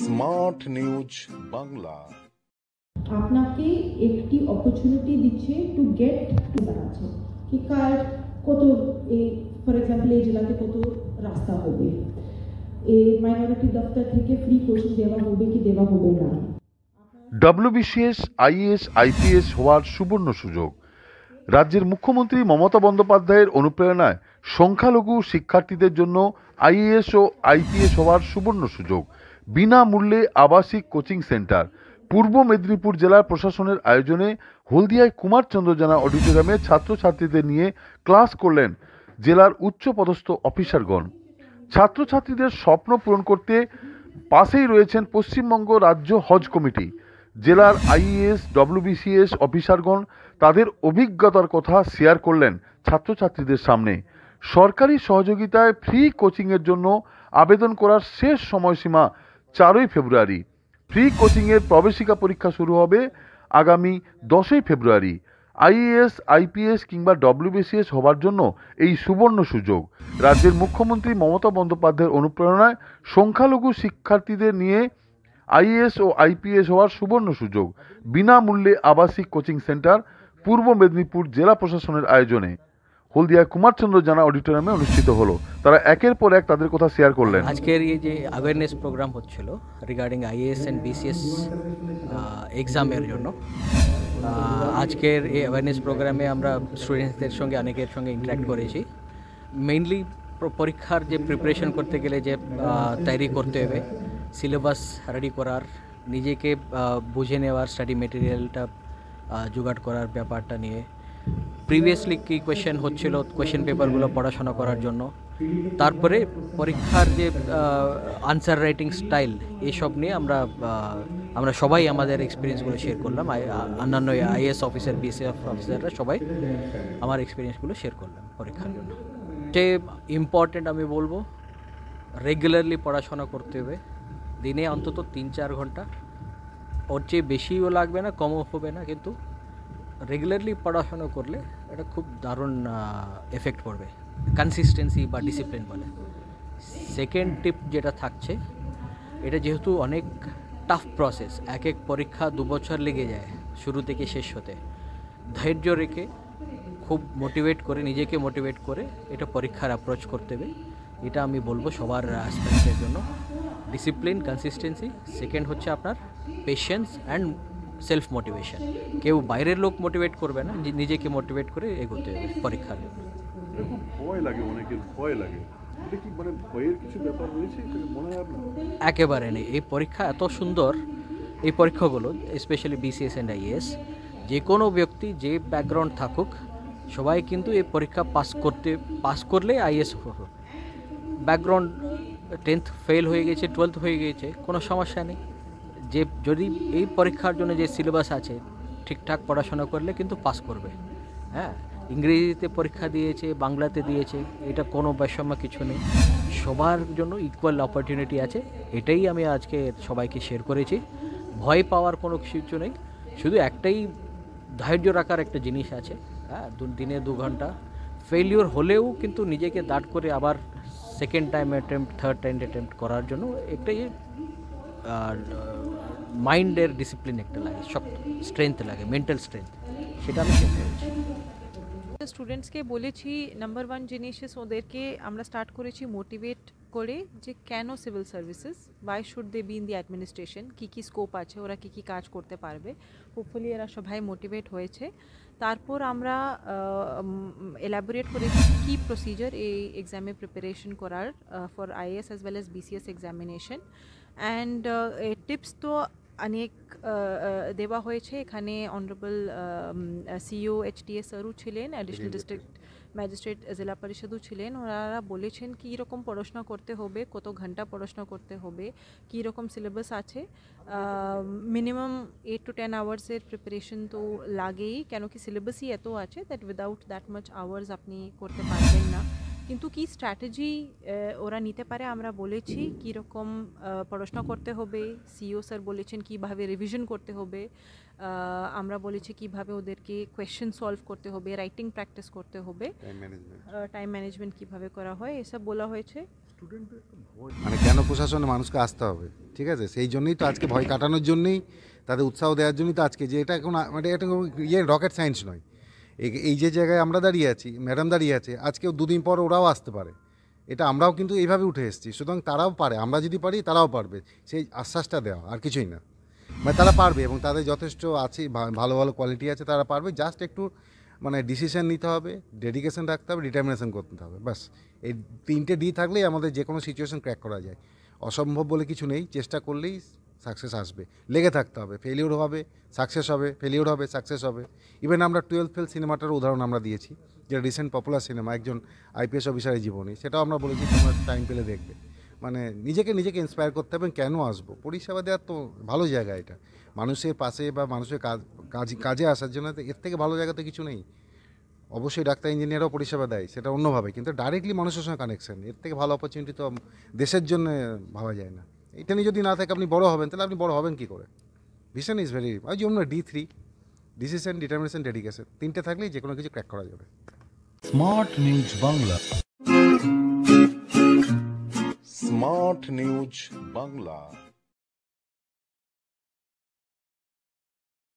Smart news Bangla আপনাকে একটি opportunity দিচ্ছে টু গেট টু দাঁড়াচ্ছে কি কার কত এই ফর এক্সাম্পল এই জেলাতে কত রাস্তা হবে, এই মাইনরিটি দপ্তর থেকে ফ্রি কোচিং দেওয়া হবে কি দেওয়া হবে না। ডব্লিউবিসিএস, আইএএস, আইপিএস হওয়ার সুবর্ণ সুযোগ। রাজ্যের মুখ্যমন্ত্রী মমতা বন্দ্যোপাধ্যায়ের অনুপ্রেরণায় সংখ্যালঘু শিক্ষার্থীদের জন্য আইএএস ও আইপিএস হওয়ার সুবর্ণ সুযোগ। বিনামূল্যে আবাসিক কোচিং সেন্টার। পূর্ব মেদিনীপুর জেলার প্রশাসনের আয়োজনে হলদিয়ায় কুমারচন্দ্র জানা অডিটোরিয়ামে ছাত্রছাত্রীদের নিয়ে ক্লাস করলেন জেলার উচ্চপদস্থ অফিসারগণ। ছাত্রছাত্রীদের স্বপ্ন পূরণ করতে পাশেই রয়েছেন পশ্চিমবঙ্গ রাজ্য হজ কমিটি। জেলার আইএএস, ডব্লিউবিসিএস অফিসারগণ তাদের অভিজ্ঞতার কথা শেয়ার করলেন ছাত্রছাত্রীদের সামনে। সরকারি সহযোগিতায় ফ্রি কোচিংয়ের জন্য আবেদন করার শেষ সময়সীমা 4ই ফেব্রুয়ারি। ফ্রি কোচিংয়ের প্রবেশিকা পরীক্ষা শুরু হবে আগামী 10ই ফেব্রুয়ারি। আইএএস, আইপিএস কিংবা ডব্লিউবিসিএস হবার জন্য এই সুবর্ণ সুযোগ। রাজ্যের মুখ্যমন্ত্রী মমতা বন্দ্যোপাধ্যায়ের অনুপ্রেরণায় সংখ্যালঘু শিক্ষার্থীদের নিয়ে আইএএস ও আইপিএস হওয়ার সুবর্ণ সুযোগ। বিনামূল্যে আবাসিক কোচিং সেন্টার পূর্ব মেদিনীপুর জেলা প্রশাসনের আয়োজনে হলদিয়া কুমারচন্দ্র জানা অডিটোরিয়ামে অনুষ্ঠিত হলো। তারা একের পর এক তাদের কথা শেয়ার করলেন। আজকের এই যে অ্যাওয়ারনেস প্রোগ্রাম হচ্ছিল রিগার্ডিং আইএএস অ্যান্ড বিসিএস এক্সামের জন্য, আজকের এই অ্যাওয়ারনেস প্রোগ্রামে আমরা স্টুডেন্টসদের সঙ্গে অনেকের সঙ্গে ইন্টারাক্ট করেছি। মেইনলি পরীক্ষার যে প্রিপারেশন করতে গেলে যে তৈরি করতে হবে, সিলেবাস রেডি করার, নিজেকে বুঝে নেওয়ার, স্টাডি মেটেরিয়ালটা জোগাড় করার ব্যাপারটা নিয়ে, প্রিভিয়াসলি কী কোয়েশ্চেন হচ্ছিল কোয়েশ্চেন পেপারগুলো পড়াশোনা করার জন্য, তারপরে পরীক্ষার যে আনসার রাইটিং স্টাইল, এইসব নিয়ে আমরা সবাই আমাদের এক্সপিরিয়েন্সগুলো শেয়ার করলাম। অন্যান্য আইএএস অফিসার, বিসিএস অফিসাররা সবাই আমার এক্সপিরিয়েন্সগুলো শেয়ার করলাম পরীক্ষার জন্য। যে ইম্পর্টেন্ট আমি বলবো, রেগুলারলি পড়াশোনা করতে হবে, দিনে অন্তত 3-4 ঘন্টা। ওর চেয়ে বেশিও লাগবে না, কমও হবে না, কিন্তু রেগুলারলি পড়াশোনা করলে এটা খুব দারুণ এফেক্ট পড়বে। কনসিস্টেন্সি বা ডিসিপ্লিন বলে। সেকেন্ড টিপ যেটা থাকছে, এটা যেহেতু অনেক টাফ প্রসেস, এক পরীক্ষা 2 বছর লেগে যায় শুরু থেকে শেষ হতে, ধৈর্য রেখে খুব মোটিভেট করে, নিজেকে মোটিভেট করে এটা পরীক্ষার অ্যাপ্রোচ করতে হবে। এটা আমি বলবো সবার অ্যাসপেক্টের জন্য। ডিসিপ্লিন, কনসিস্টেন্সি, সেকেন্ড হচ্ছে আপনার পেশেন্স অ্যান্ড সেলফ মোটিভেশন। কেউ বাইরের লোক মোটিভেট করবে না, নিজেকে মোটিভেট করে এগোতে হবে পরীক্ষার জন্য। খুব ভয় লাগে, অনেকের ভয় লাগে, এটা কি মানে ভয়ের কিছু ব্যাপার রয়েছে মনে হয় আপনার? একেবারে নেই। এই পরীক্ষা এত সুন্দর, এই পরীক্ষাগুলো স্পেশালি বিসিএস অ্যান্ড আইএএস, যে কোনো ব্যক্তি যে ব্যাকগ্রাউন্ড থাকুক সবাই কিন্তু এই পরীক্ষা পাস করলে আইএএস হবে। ব্যাকগ্রাউন্ড 10th ফেল হয়ে গেছে, 12th হয়ে গেছে, কোনো সমস্যা নেই। যে যদি এই পরীক্ষার জন্য যে সিলেবাস আছে ঠিকঠাক পড়াশোনা করলে কিন্তু পাস করবে। হ্যাঁ, ইংরেজিতে পরীক্ষা দিয়েছে, বাংলাতে দিয়েছে, এটা কোনো বৈষম্য কিছু নেই, সবার জন্য ইকুয়াল অপরচুনিটি আছে। এটাই আমি আজকে সবাইকে শেয়ার করেছি। ভয় পাওয়ার কোনো কিছু নেই, শুধু একটাই ধৈর্য রাখার একটা জিনিস আছে। হ্যাঁ, দিনে 2 ঘন্টা ফেলিওর হলেও কিন্তু নিজেকে দাঁড় করে আবার second time attempt, third time attempt করার জন্য একটাই মাইন্ডের ডিসিপ্লিন একটা লাগে, শক্ত স্ট্রেংথ লাগে, মেন্টাল স্ট্রেংথ, সেটা আমি শেয়ার করেছি। স্টুডেন্টসকে বলেছি নাম্বার 1 জিনিস ওদেরকে আমরা স্টার্ট করেছি মোটিভেট করে, যে কেন civil services, why should they be in the administration, কী কী স্কোপ আছে, ওরা কী কী কাজ করতে পারবে। হোপফুলি এরা সবাই মোটিভেট হয়েছে। তারপর আমরা এলাবোরেট করেছি কী প্রসিজার এই এক্সামে প্রিপারেশন করার for IAS as well as BCS examination. And tips তো অনেক দেওয়া হয়েছে। এখানে অনারেবল সিইও এইচটিএস স্যারও ছিলেন, অ্যাডিশনাল ডিস্ট্রিক্ট ম্যাজিস্ট্রেট জেলা পরিষদও ছিলেন। ওনারা বলেছেন কী রকম পড়াশোনা করতে হবে, কত ঘন্টা পড়াশোনা করতে হবে, কী রকম সিলেবাস আছে। মিনিমাম 8 to 10 আওয়ার্সের প্রিপারেশন তো লাগেই, কেন কি সিলেবাসই এত আছে that without that much hours আপনি করতে পারবেন না। কিন্তু কি স্ট্র্যাটেজি ওরা নিতে পারে আমরা বলেছি, কীরকম পড়াশোনা করতে হবে। সিইও স্যার বলেছেন কীভাবে রিভিশন করতে হবে, আমরা বলেছি কীভাবে ওদেরকে কোয়েশ্চেন সলভ করতে হবে, রাইটিং প্র্যাকটিস করতে হবে, টাইম ম্যানেজমেন্ট কীভাবে করা হয়, এসব বলা হয়েছে। মানে কেন প্রশাসনে মানুষকে আসতে হবে, ঠিক আছে, সেই জন্যই তো আজকে ভয় কাটানোর জন্যই, তাদের উৎসাহ দেওয়ার জন্যই তো আজকে, যে এটা এখন মানে এটা রকেট সায়েন্স নয়। এই যে জায়গায় আমরা দাঁড়িয়ে আছি, ম্যাডাম দাঁড়িয়ে আছে, আজকেও দুদিন পর ওরাও আসতে পারে, এটা আমরাও কিন্তু এইভাবে উঠে এসেছি, সুতরাং তারাও পারে, আমরা যদি পারি তারাও পারবে, সেই আশ্বাসটা দেওয়া, আর কিছুই না। মানে তারা পারবে এবং তাদের যথেষ্ট আছে, ভালো ভালো কোয়ালিটি আছে, তারা পারবে, জাস্ট একটু মানে ডিসিশন নিতে হবে, ডেডিকেশন রাখতে হবে, ডিটারমিনেশন করতে হবে, বাস। এই 3টে ডি থাকলেই আমাদের যে কোনো সিচুয়েশন ক্র্যাক করা যায়। অসম্ভব বলে কিছু নেই, চেষ্টা করলেই সাকসেস আসবে, লেগে থাকতে হবে, ফেলিওর হবে সাকসেস হবে, ফেলিওর হবে সাকসেস হবে। ইভেন আমরা 12th ফেল সিনেমাটার উদাহরণ আমরা দিয়েছি, যেটা রিসেন্ট পপুলার সিনেমা, একজন আইপিএস অফিসারের জীবনী, সেটাও আমরা বলেছি তোমরা টাইম পেলে দেখবে। মানে নিজেকে ইন্সপায়ার করতে হবে, কেন আসবো, পরিষেবা দেওয়ার তো ভালো জায়গা এটা, মানুষের পাশে বা মানুষের কাজে আসার জন্য তো এর থেকে ভালো জায়গা তো কিছু নেই। অবশ্যই ডাক্তার ইঞ্জিনিয়ারও পরিষেবা দেয়, সেটা অন্যভাবে, কিন্তু ডাইরেক্টলি মানুষের সঙ্গে কানেকশন, এর থেকে ভালো অপরচুনিটি তো দেশের জন্য ভাবা যায় না। এটা নিয়ে যদি না থাকে আপনি বড় হবেন, তাহলে আপনি বড় হবেন কী করে? ভিশন ইজ ভেরি, ওই জন্য D3, ডিসিশন, ডিটারমিনেশন, ডেডিকেশন, 3টে থাকলেই যে কোনো কিছু ক্র্যাক করা যাবে। Smart news Bangla, smart news Bangla.